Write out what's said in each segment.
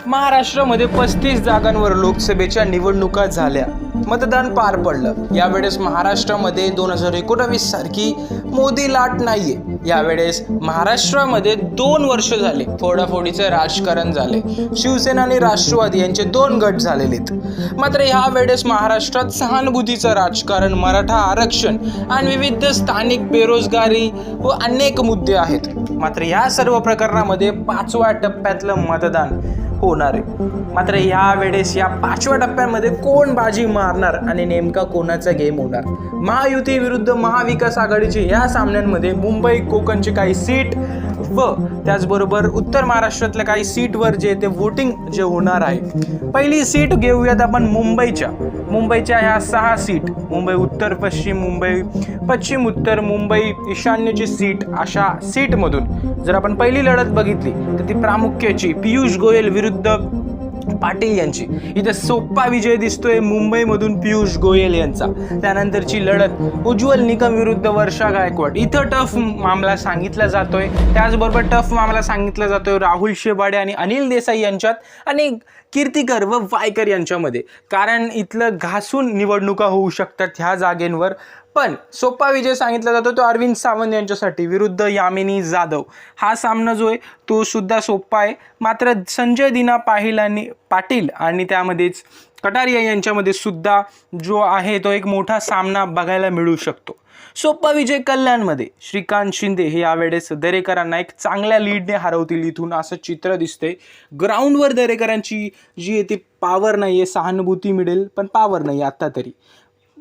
महाराष्ट्रामध्ये 35 जागांवर लोकसभेच्या निवडणुका झाल्या, मतदान पार पडलं। यावेळेस महाराष्ट्रामध्ये 2019 सारखी मोदी लाट नाहीये। यावेळेस महाराष्ट्रामध्ये 2 वर्ष झाले फोडाफोडीचे राजकारण झाले। शिवसेना आणि राष्ट्रवादी यांचे 2 गट झालेले आहेत। मात्र यावेळेस महाराष्ट्रात सहानुभूतीचं राजकारण, मराठा आरक्षण आणि विविध स्थानिक बेरोजगारी व अनेक मुद्दे आहेत। मात्र या सर्व प्रकरणामध्ये 5व्या टप्प्यातलं मतदान होणार आहे। मात्र यावेळेस या 5व्या टप्प्यामध्ये कोण बाजी मारणार आणि नेमका कोणाचा गेम होणार? महायुती विरुद्ध महाविकास आघाडीचे या सामन्यांमध्ये मुंबई कोकणचे काही सीट व त्याचबरोबर उत्तर महाराष्ट्रातल्या काही सीटवर जे ते वोटिंग जे होणार आहे। पहिली सीट घेऊयात आपण मुंबईच्या ह्या 6 सीट, मुंबई उत्तर पश्चिम, मुंबई पश्चिम उत्तर, मुंबई ईशान्यची सीट, अशा सीटमधून जर आपण पहिली लढत बघितली तर ती प्रामुख्याची पियुष गोयल विरुद्ध पाटील यांची। इथे सोपा विजय दिसतोय मुंबईमधून पियुष गोयल यांचा। त्यानंतरची लढत उज्ज्वल निकम विरुद्ध वर्षा गायकवाड, इथं टफ मामला सांगितला जातोय। त्याचबरोबर टफ मामला सांगितला जातोय राहुल शेवाडे आणि अनिल देसाई यांच्यात आणि कीर्तिकर व वायकर यांच्यामध्ये, कारण इथलं घासून निवडणुका होऊ शकतात ह्या जागेंवर। पण सोपा विजय सांगितला जातो तो अरविंद सावंत यांच्यासाठी विरुद्ध यामिनी जाधव। हा सामना जो आहे तो सुद्धा सोपा आहे। मात्र संजय दिना पाटील आणि त्यामध्येच कटारिया यांच्यामध्ये सुद्धा जो आहे तो एक मोठा सामना बघायला मिळू शकतो। सोपा विजय कल्याणमध्ये श्रीकांत शिंदे हे यावेळेस दरेकरांना एक चांगल्या लीडने हरवतील इथून, असं चित्र दिसतंय। ग्राउंडवर दरेकरांची जी आहे ती पॉवर नाही आहे, सहानुभूती मिळेल पण पॉवर नाही आता तरी।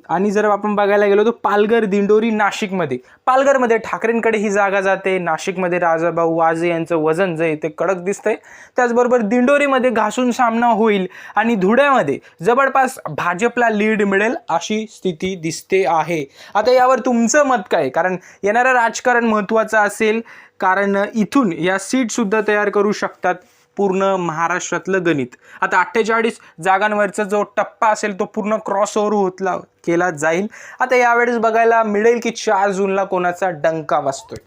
आणि जर आपण बघायला गेलो तर पालघर, दिंडोरी, नाशिकमध्ये पालघरमध्ये ठाकरेंकडे ही जागा जाते, नाशिकमध्ये राजाभाऊ वाजे यांचं वजन जे ते कडक दिसतंय। त्याचबरोबर दिंडोरीमध्ये घासून सामना होईल आणि धुळ्यामध्ये जवळपास भाजपला लीड मिळेल अशी स्थिती दिसते आहे। आता यावर तुमचं मत काय? कारण येणारं राजकारण महत्त्वाचं असेल, कारण इथून या सीट सुद्धा तयार करू शकतात पूर्ण महाराष्ट्रातलं गणित। आता 48 जागांवरचा जो टप्पा असेल तो पूर्ण क्रॉसओव्हर केला जाईल। आता यावेळेस बघायला मिळेल की 4 जूनला कोणाचा डंका वाजतोय।